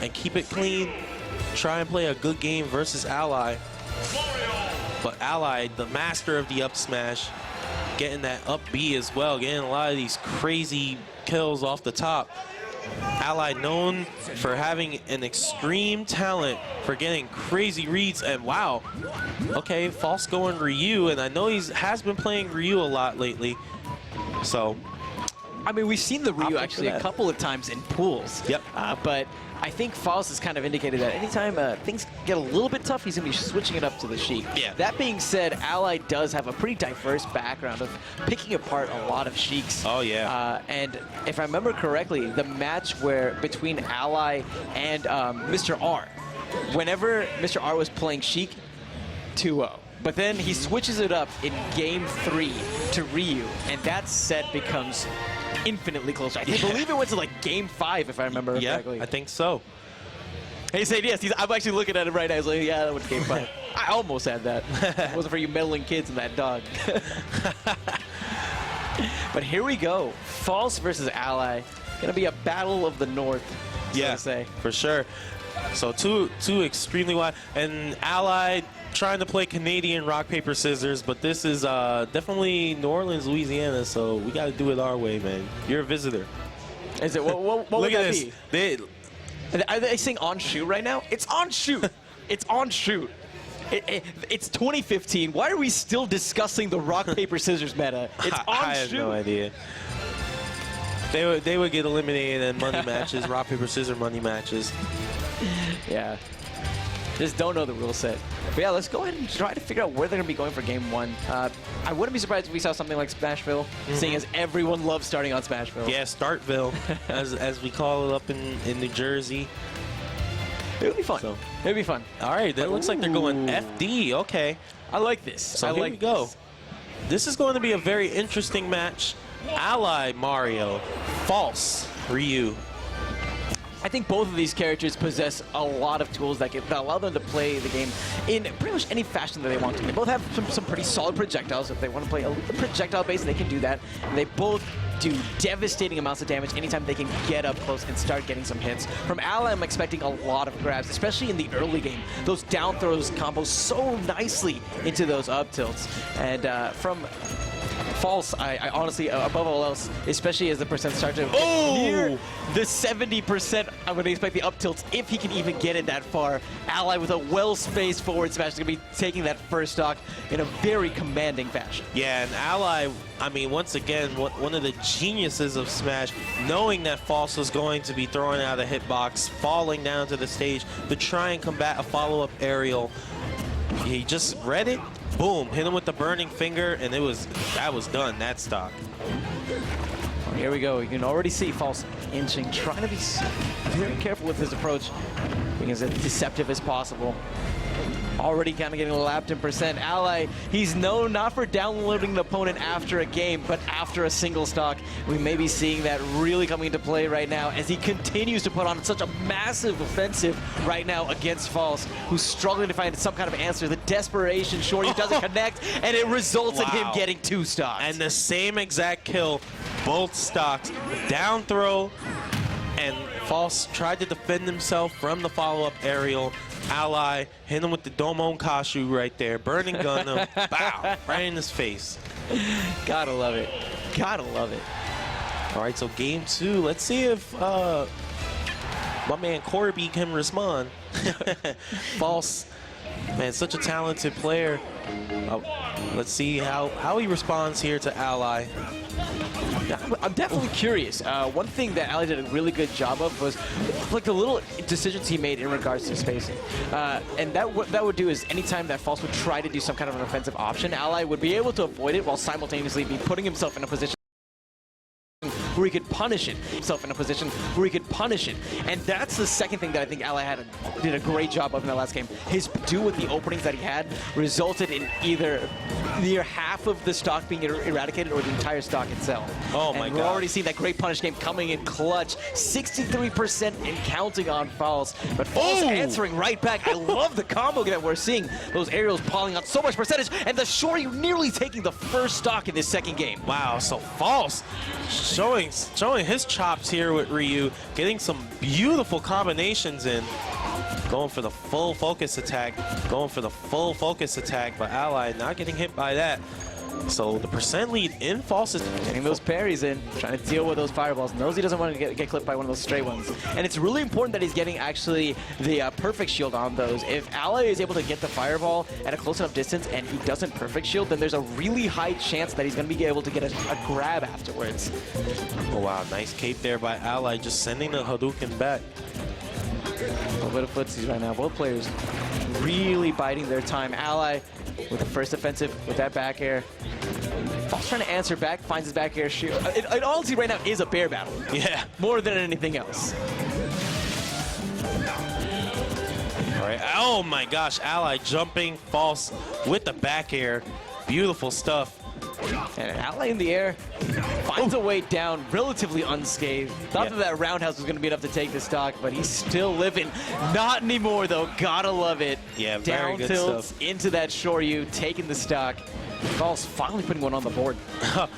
and keep it clean. Try and play a good game versus Ally. But Ally, the master of the up smash, getting that up B as well, getting a lot of these crazy kills off the top. Ally known for having an extreme talent for getting crazy reads, and wow, okay, false going Ryu, and I know has been playing Ryu a lot lately, so. I mean, we've seen the Ryu actually a couple of times in pools. Yep. But I think Faust has kind of indicated that anytime things get a little bit tough, he's going to be switching it up to the Sheik. Yeah. That being said, Ally does have a pretty diverse background of picking apart a lot of Sheiks. Oh, yeah. And if I remember correctly, the match between Ally and Mr. R, whenever Mr. R was playing Sheik, 2-0. But then he switches it up in Game 3 to Ryu, and that set becomes infinitely closer. I believe it went to like Game 5, if I remember correctly. Yeah, I think so. He said yes. I'm actually looking at it right now. He's like, yeah, that went to Game 5. I almost had that. It wasn't for you meddling kids and that dog. But here we go. False versus Ally. Gonna be a battle of the North, so to say. For sure. So two extremely wide, and Ally trying to play Canadian rock, paper, scissors, but this is definitely New Orleans, Louisiana, so we got to do it our way, man. You're a visitor. Is it? What Look would at that this. be? Are they saying on shoot right now? It's on shoot. It's on shoot. It's 2015. Why are we still discussing the rock, paper, scissors meta? It's on I shoot. have no idea. They would get eliminated in money matches, rock, paper, scissors money matches. Yeah. Just don't know the rule set. But yeah, let's go ahead and try to figure out where they're going to be going for Game 1. I wouldn't be surprised if we saw something like Smashville, seeing as everyone loves starting on Smashville. Yeah, Startville, as we call it up in New Jersey. It would be fun. So. It would be fun. All right, that looks like they're going FD. Okay. I like this. So here we go. This is going to be a very interesting match. Ally Mario, false Ryu. I think both of these characters possess a lot of tools that allow them to play the game in pretty much any fashion that they want to. They both have some pretty solid projectiles. If they want to play a projectile base, they can do that. And they both do devastating amounts of damage anytime they can get up close and start getting some hits. From Ally, I'm expecting a lot of grabs, especially in the early game. Those down throws combo so nicely into those up tilts. And from False, I honestly, above all else, especially as the percent starts to near the 70%, I'm going to expect the up tilts if he can even get it that far. Ally with a well-spaced forward smash is going to be taking that first stock in a very commanding fashion. Yeah, and Ally, I mean, once again, one of the geniuses of Smash, knowing that False was going to be throwing out a hitbox, falling down to the stage to try and combat a follow-up aerial. He just read it, boom, hit him with the burning finger, and that was done, that stock. Well, here we go. You can already see False inching, trying to be very careful with his approach, being as deceptive as possible. Already kind of getting lapped in percent. Ally, he's known not for downloading the opponent after a game, but after a single stock. We may be seeing that really coming into play right now as he continues to put on such a massive offensive right now against False, who's struggling to find some kind of answer. The desperation, Shorty doesn't connect, and it results in him getting 2 stocks. And the same exact kill, both stocks, down throw, and False tried to defend himself from the follow-up aerial. Ally hit him with the Domon Kashu right there, burning gun him, bow, right in his face. Gotta love it. Gotta love it. All right, so game 2. Let's see if my man Corby can respond. False, man, such a talented player. Let's see how he responds here to Ally. I'm definitely curious. One thing that Ally did a really good job of was like the little decisions he made in regards to spacing. And what that would do is anytime that False would try to do some kind of an offensive option, Ally would be able to avoid it while simultaneously be putting himself in a position where he could punish it, And that's the second thing that I think Ally did a great job of in the last game. His do with the openings that he had resulted in either near half of the stock being eradicated or the entire stock itself. Oh my god. We're already seeing that great punish game coming in clutch. 63% and counting on False. But False answering right back. I love the combo that we're seeing. Those aerials piling on so much percentage, and the Shorty nearly taking the first stock in this second game. Wow, so False showing showing his chops here with Ryu, getting some beautiful combinations in. Going for the full focus attack, but Ally not getting hit by that. So the percent lead in False is getting those parries in, trying to deal with those fireballs. Knows he doesn't want to get clipped by one of those stray ones. And it's really important that he's getting actually the perfect shield on those. If Ally is able to get the fireball at a close enough distance and he doesn't perfect shield, then there's a really high chance that he's going to be able to get a grab afterwards. Oh wow, nice cape there by Ally, just sending the Hadouken back. A little bit of footsies right now. Both players really biding their time. Ally with the first offensive with that back air. False trying to answer back, finds his back air shield. It honestly right now is a bear battle. Yeah. More than anything else. All right. Oh my gosh, Ally jumping False with the back air. Beautiful stuff. And Ally in the air finds a way down relatively unscathed. Thought that roundhouse was going to be enough to take the stock, but he's still living. Not anymore, though. Gotta love it. Yeah, down very good tilts stuff. into that Shoryu, taking the stock. False finally putting one on the board.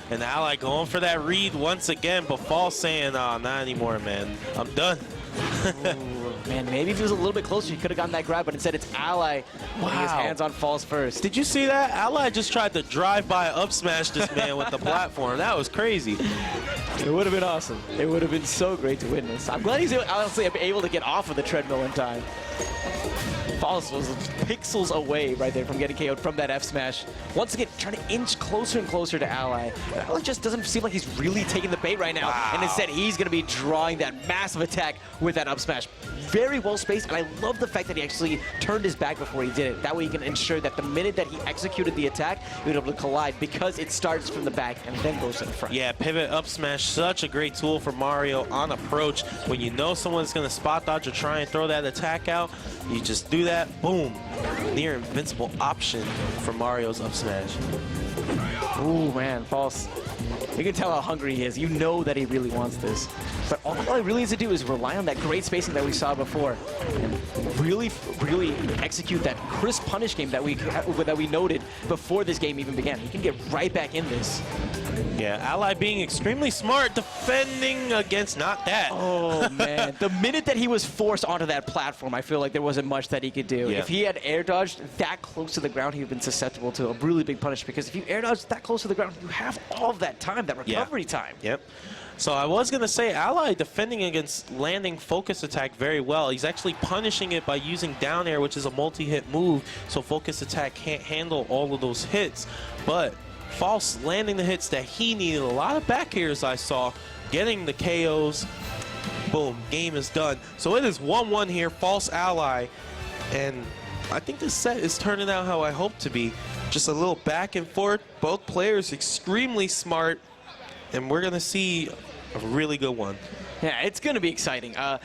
And Ally going for that read once again, but False saying, "Oh, not anymore, man. I'm done." Ooh, man, maybe if he was a little bit closer, he could have gotten that grab, but instead it's Ally putting his hands on False first. Did you see that? Ally just tried to drive by up smash this man with the platform. That was crazy. It would have been awesome. It would have been so great to witness. I'm glad he's honestly able to get off of the treadmill in time. False was pixels away right there from getting KO'd from that F smash. Once again, trying to inch closer and closer to Ally. But Ally just doesn't seem like he's really taking the bait right now. Wow. And instead, he's going to be drawing that massive attack with that up smash. Very well spaced, and I love the fact that he actually turned his back before he did it. That way he can ensure that the minute that he executed the attack, he would be able to collide because it starts from the back and then goes to the front. Yeah, pivot up smash, such a great tool for Mario on approach. When you know someone's going to spot dodge or try and throw that attack out, you just do that, boom. Near invincible option for Mario's up smash. Ooh, man, False. You can tell how hungry he is. You know that he really wants this. But all he really needs to do is rely on that great spacing that we saw before and really execute that crisp punish game that we noted before this game even began. He can get right back in this. Yeah, Ally being extremely smart, defending against not that. Oh, man. The minute that he was forced onto that platform, I feel like there wasn't much that he could do. Yeah. If he had air dodged that close to the ground, he would have been susceptible to a really big punish, because if you air dodge that close to the ground, you have all of that time, that recovery time. Yep. So I was going to say, Ally defending against landing focus attack very well. He's actually punishing it by using down air, which is a multi-hit move, so focus attack can't handle all of those hits. But False landing the hits that he needed. A lot of back airs I saw, getting the KOs. Boom, game is done. So it is 1-1 here, False Ally. And I think this set is turning out how I hoped to be. Just a little back and forth. Both players extremely smart. And we're going to see a really good one. Yeah, it's going to be exciting. I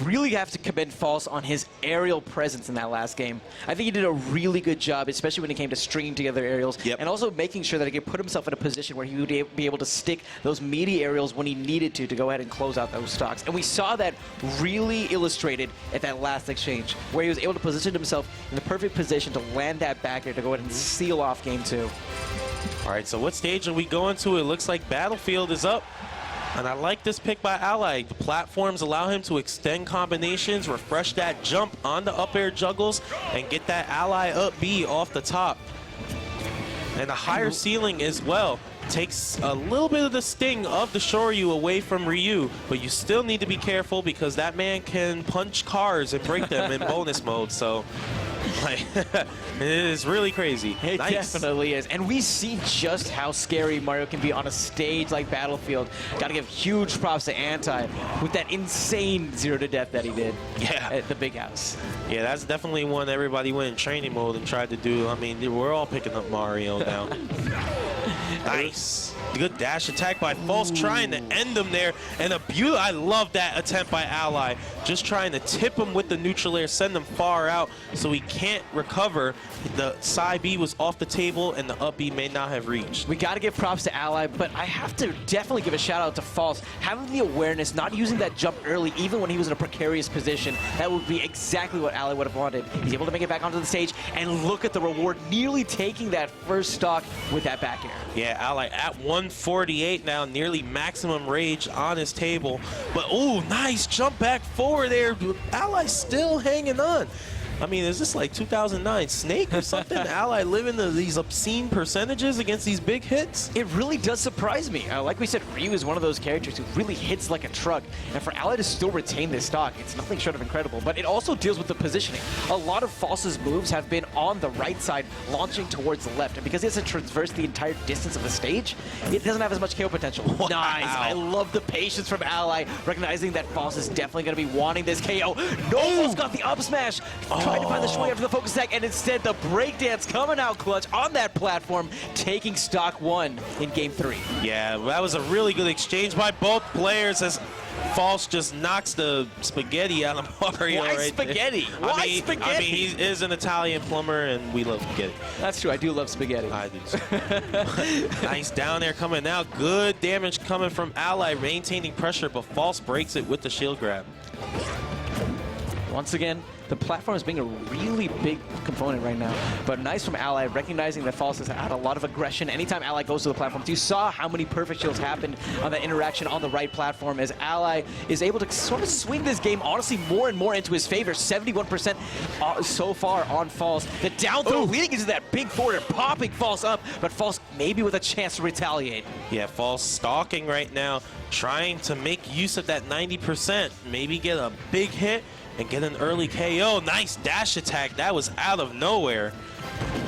really have to commend False on his aerial presence in that last game. I think he did a really good job, especially when it came to stringing together aerials, and also making sure that he could put himself in a position where he would be able to stick those meaty aerials when he needed to go ahead and close out those stocks. And we saw that really illustrated at that last exchange, where he was able to position himself in the perfect position to land that back air to go ahead and seal off game 2. All right, so what stage are we going to? It looks like Battlefield is up. And I like this pick by Ally. The platforms allow him to extend combinations, refresh that jump on the up air juggles, and get that Ally up B off the top. And a higher ceiling as well. Takes a little bit of the sting of the Shoryu away from Ryu, but you still need to be careful because that man can punch cars and break them in bonus mode. So, like, it is really crazy. It definitely is. And we see just how scary Mario can be on a stage like Battlefield. Got to give huge props to Anti with that insane 0 to death that he did at the big house. Yeah, that's definitely one everybody went in training mode and tried to do. I mean, we're all picking up Mario now. Nice. Good dash attack by False, trying to end him there. And I love that attempt by Ally. Just trying to tip him with the neutral air, send him far out so he can't recover. The side B was off the table and the up B may not have reached. We got to give props to Ally, but I have to definitely give a shout out to False. Having the awareness, not using that jump early, even when he was in a precarious position, that would be exactly what Ally would have wanted. He's able to make it back onto the stage and look at the reward, nearly taking that first stock with that back air. Yeah, Ally at one 148 now, nearly maximum rage on his table. But, ooh, nice jump back forward there. Ally still hanging on. I mean, is this like 2009 Snake or something? Ally living these obscene percentages against these big hits? It really does surprise me. Like we said, Ryu is one of those characters who really hits like a truck. And for Ally to still retain this stock, it's nothing short of incredible. But it also deals with the positioning. A lot of False's moves have been on the right side, launching towards the left. And because it has to traverse the entire distance of the stage, it doesn't have as much KO potential. Wow. Nice. I love the patience from Ally, recognizing that False is definitely going to be wanting this KO. Novo's got the up smash. Trying to find the swing after the focus attack, and instead the breakdance coming out clutch on that platform, taking stock 1 in game 3. Yeah, that was a really good exchange by both players as False just knocks the spaghetti out of Mario. Why right spaghetti? There. Why spaghetti? I mean, he is an Italian plumber, and we love spaghetti. That's true. I do love spaghetti. I do too. Nice down there coming out. Good damage coming from Ally, maintaining pressure, but False breaks it with the shield grab. Once again, the platform is being a really big component right now. But nice from Ally, recognizing that False has had a lot of aggression anytime Ally goes to the platform. You saw how many perfect shields happened on that interaction on the right platform as Ally is able to sort of swing this game, honestly, more and more into his favor. 71% so far on False. The down throw leading into that big forward, popping False up, but False maybe with a chance to retaliate. Yeah, False stalking right now, trying to make use of that 90%, maybe get a big hit and get an early KO. Nice dash attack. That was out of nowhere.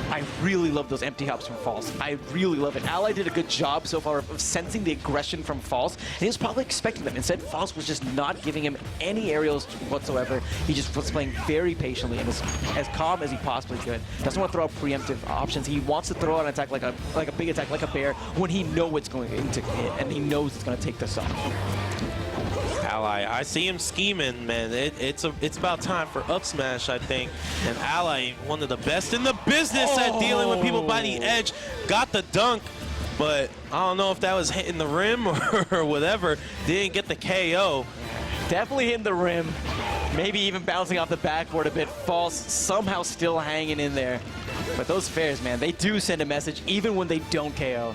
I really love those empty hops from False. I really love it. Ally did a good job so far of sensing the aggression from False, and he was probably expecting them. Instead, False was just not giving him any aerials whatsoever. He just was playing very patiently and was as calm as he possibly could. Doesn't want to throw out preemptive options. He wants to throw out an attack like a big attack, like a bear, when he knows it's going to hit, and he knows it's going to take this off. Ally, I see him scheming, man. It's about time for up smash, I think. And Ally, one of the best in the business at dealing with people by the edge, got the dunk, but I don't know if that was hitting the rim or whatever. Didn't get the KO. Definitely hitting the rim. Maybe even bouncing off the backboard a bit. False somehow still hanging in there. But those fairs, man, they do send a message even when they don't KO.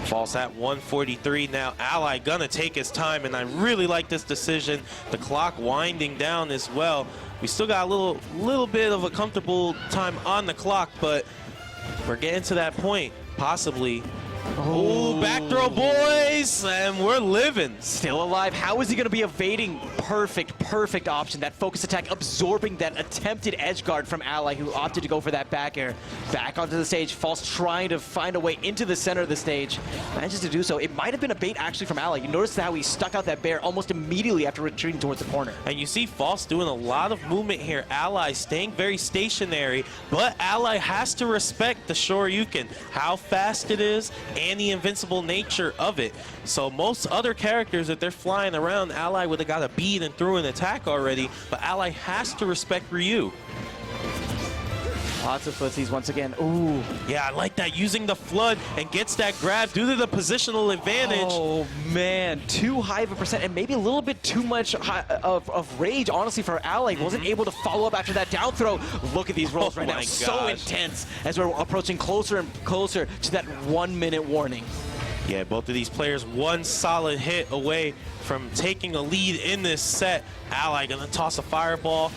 False at 143 now. Ally gonna take his time, and I really like this decision. The clock winding down as well. We still got a little bit of a comfortable time on the clock, but we're getting to that point, possibly. Oh, back throw, boys, and we're living. Still alive. How is he going to be evading? Perfect option. That focus attack absorbing that attempted edge guard from Ally, who opted to go for that back air. Back onto the stage. False trying to find a way into the center of the stage. Manages to do so. It might have been a bait actually from Ally. You notice how he stuck out that bear almost immediately after retreating towards the corner. And you see False doing a lot of movement here. Ally staying very stationary, but Ally has to respect the Shoryuken, how fast it is, and the invincible nature of it. So most other characters, if they're flying around, Ally would have got a bead and threw an attack already, but Ally has to respect Ryu. Lots of footsies once again. Ooh. Yeah, I like that, using the flood and gets that grab due to the positional advantage. Oh man, too high of a percent and maybe a little bit too much of rage, honestly, for Ally. Wasn't able to follow up after that down throw. Look at these rolls right now, so intense as we're approaching closer and closer to that 1 minute warning. Yeah, both of these players one solid hit away from taking a lead in this set. Ally gonna toss a fireball,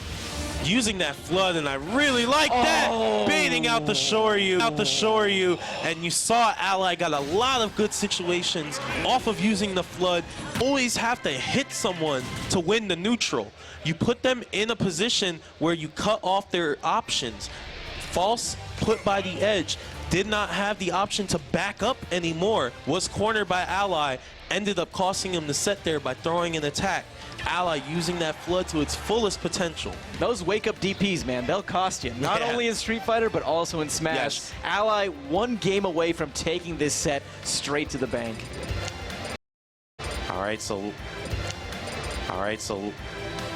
using that flood, and I really like that, baiting out the Shoryu, and you saw Ally got a lot of good situations off of using the flood. Always have to hit someone to win the neutral. You put them in a position where you cut off their options. False, put by the edge, did not have the option to back up anymore, was cornered by Ally, ended up costing him the set there by throwing an attack. Ally using that flood to its fullest potential. Those wake-up DPs, man, they'll cost you. Not only in Street Fighter, but also in Smash. Yes. Ally one game away from taking this set straight to the bank. All right, so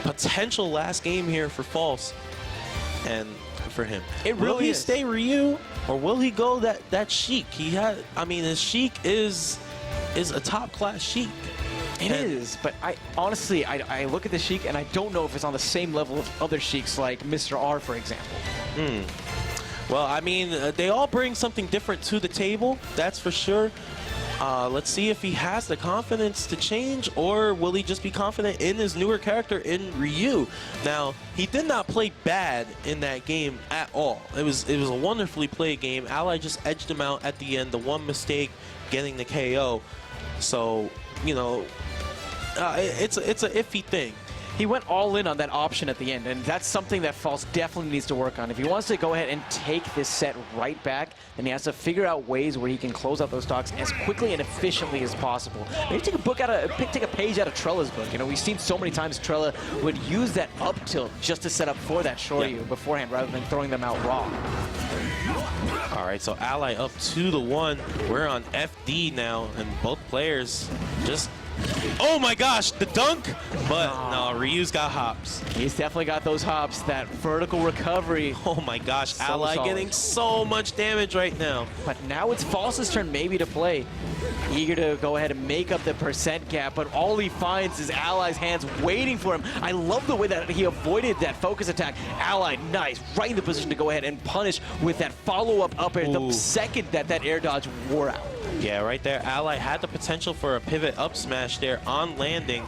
potential last game here for False, and for him. It really will he is. stay Ryu, or will he go that Sheik? His Sheik is a top-class Sheik. It is, but I honestly look at the Sheik and I don't know if it's on the same level of other Sheiks like Mr. R, for example. Well, I mean, they all bring something different to the table, that's for sure. Let's see if he has the confidence to change, or will he just be confident in his newer character in Ryu. Now, he did not play bad in that game at all. It was a wonderfully played game. Ally just edged him out at the end. The one mistake, getting the KO. So, you know, it's an iffy thing. He went all in on that option at the end, and that's something that False definitely needs to work on. If he wants to go ahead and take this set right back, then he has to figure out ways where he can close out those stocks as quickly and efficiently as possible. Maybe take a page out of Trella's book. You know, we've seen so many times Trella would use that up tilt just to set up for that Shoryu beforehand, rather than throwing them out raw. All right, so Ally up 2-1. We're on FD now, and both players just... Oh my gosh, the dunk! But no, Ryu's got hops. He's definitely got those hops, that vertical recovery. Oh my gosh, So Ally solid. getting so much damage right now. But now it's False's turn maybe to play. Eager to go ahead and make up the percent gap, but all he finds is Ally's hands waiting for him. I love the way that he avoided that focus attack. Ally, nice, right in the position to go ahead and punish with that follow-up up air the second that air dodge wore out. Yeah, right there, Ally had the potential for a pivot up smash there on landing.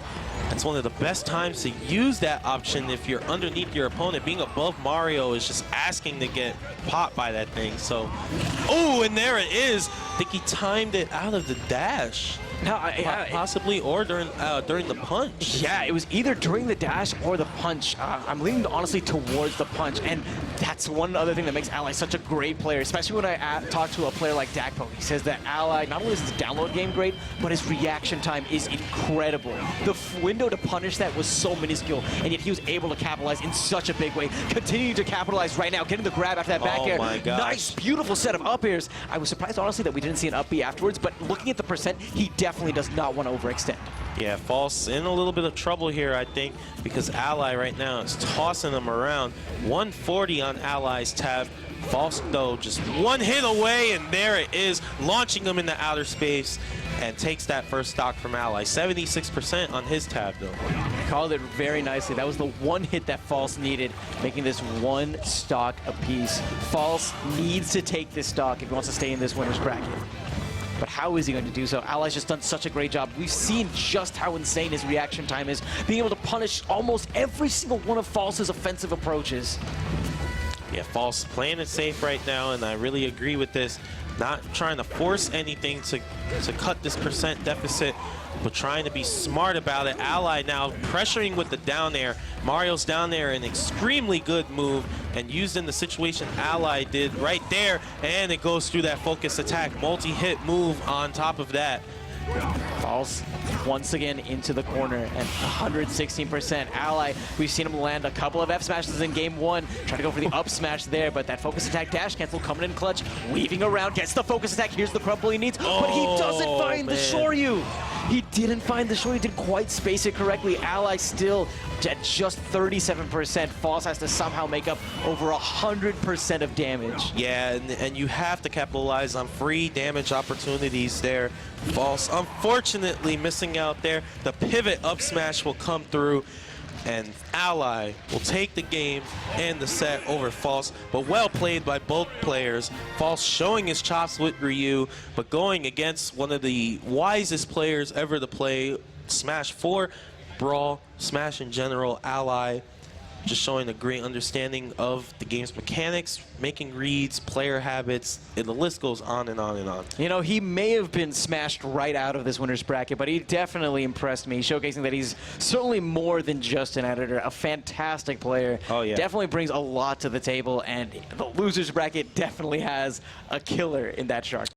That's one of the best times to use that option if you're underneath your opponent. Being above Mario is just asking to get popped by that thing. So, oh, and there it is. I think he timed it out of the dash. No, Possibly, or during the punch. Yeah, it was either during the dash or the punch. I'm leaning honestly towards the punch, and that's one other thing that makes Ally such a great player, especially when I talk to a player like Dakpo. He says that Ally, not only is his download game great, but his reaction time is incredible. The window to punish that was so minuscule, and yet he was able to capitalize in such a big way. Continuing to capitalize right now, getting the grab after that back air. My gosh. Nice, beautiful set of up airs. I was surprised, honestly, that we didn't see an up B afterwards, but looking at the percent, he definitely does not want to overextend. Yeah, False in a little bit of trouble here, I think, because Ally right now is tossing him around. 140 on Ally's tab. False, though, just one hit away, and there it is, launching him into outer space, and takes that first stock from Ally. 76% on his tab, though. Called it very nicely. That was the one hit that False needed, making this one stock apiece. False needs to take this stock if he wants to stay in this winner's bracket. But how is he going to do so? Ally's just done such a great job. We've seen just how insane his reaction time is, being able to punish almost every single one of False's offensive approaches. Yeah, False playing it safe right now, and I really agree with this. Not trying to force anything to cut this percent deficit, but trying to be smart about it. Ally now pressuring with the down air. Mario's down there, an extremely good move, and used in the situation Ally did right there, and it goes through that focus attack. Multi-hit move on top of that. False once again into the corner, and 116%. Ally, we've seen him land a couple of F smashes in game one, trying to go for the up smash there, but that focus attack dash cancel coming in clutch, weaving around, gets the focus attack. Here's the crumple he needs, but he doesn't find the Shoryu. He didn't find the Shoryu, didn't quite space it correctly. Ally still at just 37%. False has to somehow make up over 100% of damage. Yeah, and you have to capitalize on free damage opportunities there. False, unfortunately, missing out there. The pivot up smash will come through, and Ally will take the game and the set over False. But well played by both players. False showing his chops with Ryu, but going against one of the wisest players ever to play Smash 4, Brawl, Smash in general. Ally just showing a great understanding of the game's mechanics, making reads, player habits, and the list goes on and on and on. You know, he may have been smashed right out of this winner's bracket, but he definitely impressed me, showcasing that he's certainly more than just an editor, a fantastic player. Oh, yeah. Definitely brings a lot to the table, and the loser's bracket definitely has a killer in that shark.